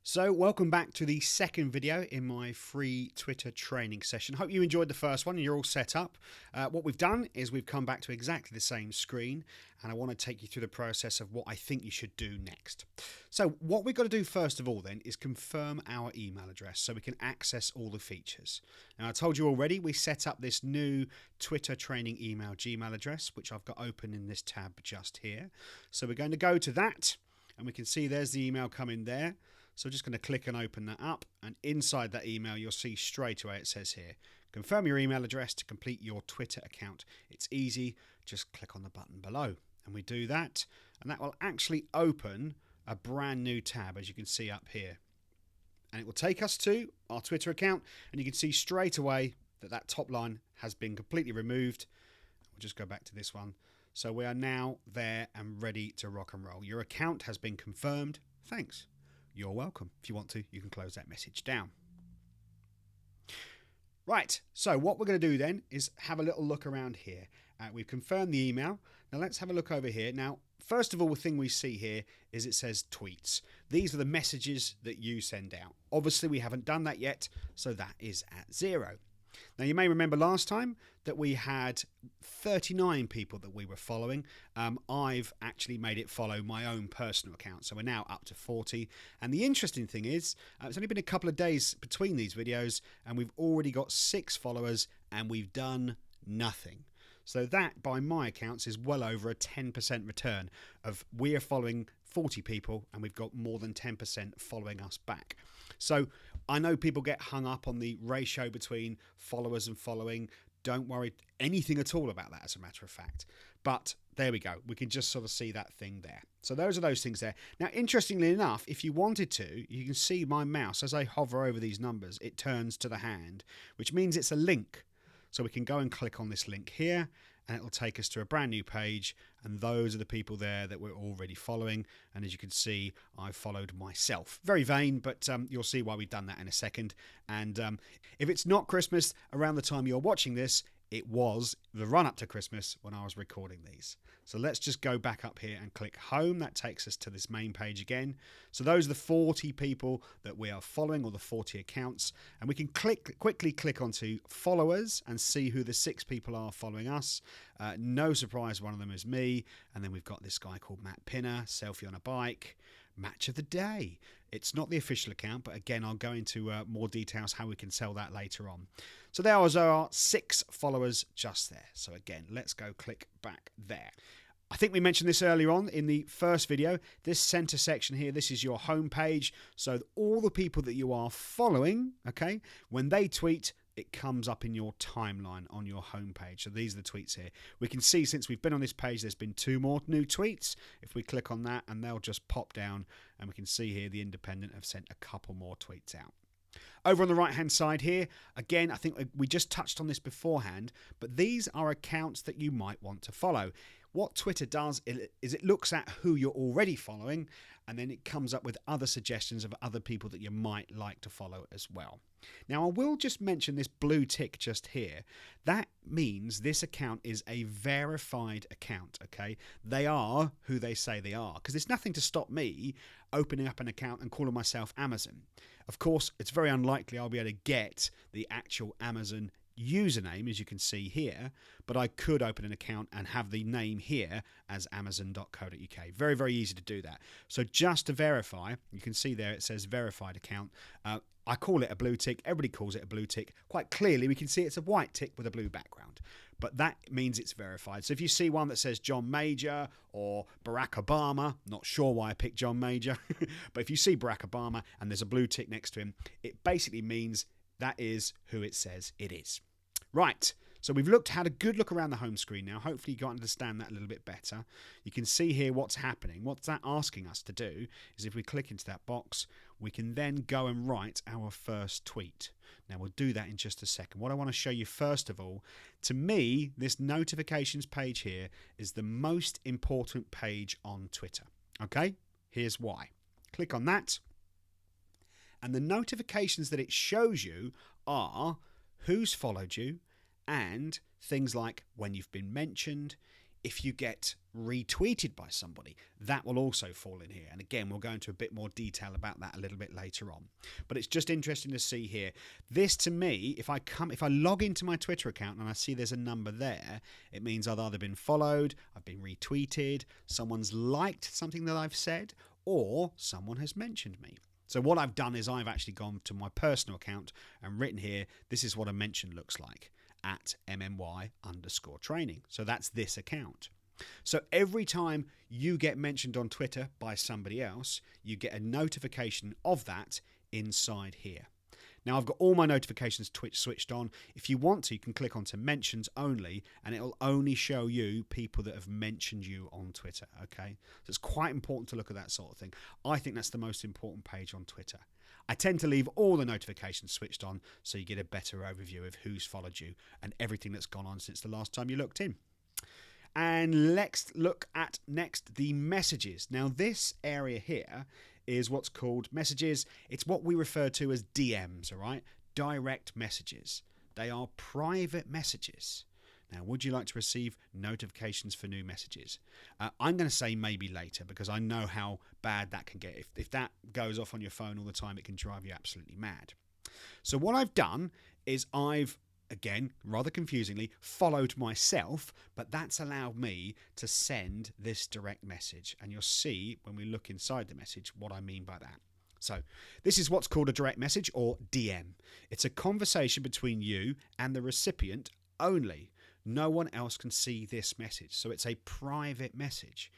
So welcome back to the second video in my free Twitter training session. Hope you enjoyed the first one and you're all set up. What we've done is we've come back to exactly the same screen, and I want to take you through the process of what I think you should do next. So what we've got to do first of all then is confirm our email address so we can access all the features. Now, I told you already we set up this new Twitter training email Gmail address, which I've got open in this tab just here. So we're going to go to that, and we can see there's the email coming there. So just going to click and open that up, and inside that email you'll see straight away it says here, confirm your email address to complete your Twitter account. It's easy, just click on the button below, and we do that, and that will actually open a brand new tab, as you can see up here, and it will take us to our Twitter account, and you can see straight away that that top line has been completely removed. We'll just go back to this one. So we are now there and ready to rock and roll. Your account has been confirmed. Thanks. You're welcome. If you want to, you can close that message down. Right, so what we're going to do then is have a little look around here. We've confirmed the email. Now let's have a look over here. Now, first of all, the thing we see here is it says tweets. These are the messages that you send out. Obviously, we haven't done that yet, so that is at 0. Now, you may remember last time that we had 39 people that we were following. I've actually made it follow my own personal account, so we're now up to 40. And the interesting thing is, it's only been a couple of days between these videos, and we've already got 6 followers, and we've done nothing. So that, by my accounts, is well over a 10% return of we are following 40 people and we've got more than 10% following us back. So I know people get hung up on the ratio between followers and following. Don't worry anything at all about that, as a matter of fact. But there we go. We can just sort of see that thing there. So those are those things there. Now, interestingly enough, if you wanted to, you can see my mouse, as I hover over these numbers, it turns to the hand, which means it's a link. So we can go and click on this link here, and it'll take us to a brand new page, and those are the people there that we're already following. And as you can see, I've followed myself. Very vain, but you'll see why we've done that in a second. And if it's not Christmas around the time you're watching this, it was the run up to Christmas when I was recording these. So let's just go back up here and click home. That takes us to this main page again. So those are the 40 people that we are following, or the 40 accounts. And we can quickly click onto followers and see who the 6 people are following us. No surprise, one of them is me. And then we've got this guy called Matt Pinner, selfie on a bike. Match of the day. It's not the official account, but again, I'll go into more details how we can sell that later on. So there are 6 followers just there. So again, let's go click back there. I think we mentioned this earlier on in the first video. This center section here, this is your home page. So all the people that you are following, okay, when they tweet, it comes up in your timeline on your homepage. So these are the tweets here. We can see since we've been on this page, there's been 2 more new tweets. If we click on that, and they'll just pop down, and we can see here the Independent have sent a couple more tweets out. Over on the right hand side here, again, I think we just touched on this beforehand, but these are accounts that you might want to follow. What Twitter does is it looks at who you're already following, and then it comes up with other suggestions of other people that you might like to follow as well. Now, I will just mention this blue tick just here. That means this account is a verified account, okay? They are who they say they are, because there's nothing to stop me opening up an account and calling myself Amazon. Of course, it's very unlikely I'll be able to get the actual Amazon username, as you can see here, but I could open an account and have the name here as amazon.co.uk. Very, very easy to do that. So just to verify, you can see there it says verified account. I call it a blue tick. Everybody calls it a blue tick. Quite clearly, we can see it's a white tick with a blue background, but that means it's verified. So if you see one that says John Major or Barack Obama, not sure why I picked John Major, but if you see Barack Obama and there's a blue tick next to him, it basically means that is who it says it is. Right, so we've had a good look around the home screen now. Hopefully you got to understand that a little bit better. You can see here what's happening. What's that asking us to do is if we click into that box, we can then go and write our first tweet. Now we'll do that in just a second. What I want to show you first of all, to me, this notifications page here is the most important page on Twitter. Okay, here's why. Click on that. And the notifications that it shows you are who's followed you and things like when you've been mentioned, if you get retweeted by somebody, that will also fall in here. And again, we'll go into a bit more detail about that a little bit later on. But it's just interesting to see here. This, to me, if I log into my Twitter account and I see there's a number there, it means I've either been followed, I've been retweeted, someone's liked something that I've said, or someone has mentioned me. So what I've done is I've actually gone to my personal account and written here, this is what a mention looks like, at MMY_training. So that's this account. So every time you get mentioned on Twitter by somebody else, you get a notification of that inside here. Now, I've got all my notifications switched on. If you want to, you can click onto mentions only, and it'll only show you people that have mentioned you on Twitter, okay? So it's quite important to look at that sort of thing. I think that's the most important page on Twitter. I tend to leave all the notifications switched on so you get a better overview of who's followed you and everything that's gone on since the last time you looked in. And let's look at next the messages. Now, this area here is what's called messages. It's what we refer to as DMs, all right? Direct messages. They are private messages. Now, would you like to receive notifications for new messages? I'm going to say maybe later, because I know how bad that can get. If that goes off on your phone all the time, it can drive you absolutely mad. So what I've done is I've, again, rather confusingly, followed myself, but that's allowed me to send this direct message. And you'll see when we look inside the message what I mean by that. So this is what's called a direct message, or DM. It's a conversation between you and the recipient only. No one else can see this message. So it's a private message.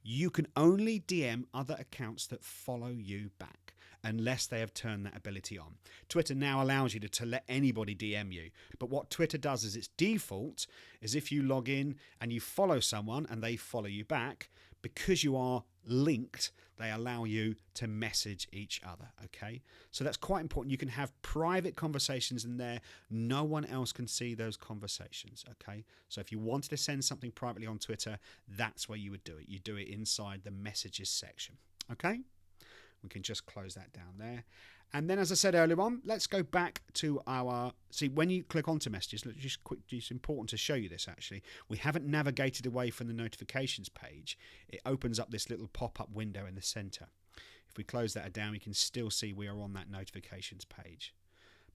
You can only DM other accounts that follow you back, unless they have turned that ability on. Twitter now allows you to let anybody DM you. But what Twitter does is its default is if you log in and you follow someone and they follow you back, because you are linked, they allow you to message each other, okay? So that's quite important. You can have private conversations in there. No one else can see those conversations, okay? So if you wanted to send something privately on Twitter, that's where you would do it. You do it inside the messages section, okay? We can just close that down there. And then, as I said earlier on, let's go back to our... See, when you click onto messages, it's important to show you this, actually. We haven't navigated away from the notifications page. It opens up this little pop-up window in the center. If we close that down, we can still see we are on that notifications page.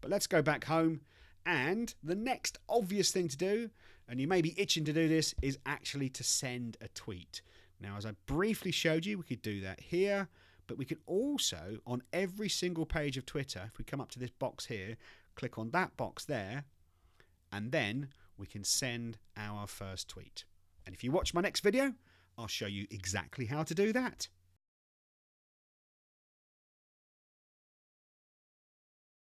But let's go back home. And the next obvious thing to do, and you may be itching to do this, is actually to send a tweet. Now, as I briefly showed you, we could do that here. But we can also, on every single page of Twitter, if we come up to this box here, click on that box there, and then we can send our first tweet. And if you watch my next video, I'll show you exactly how to do that.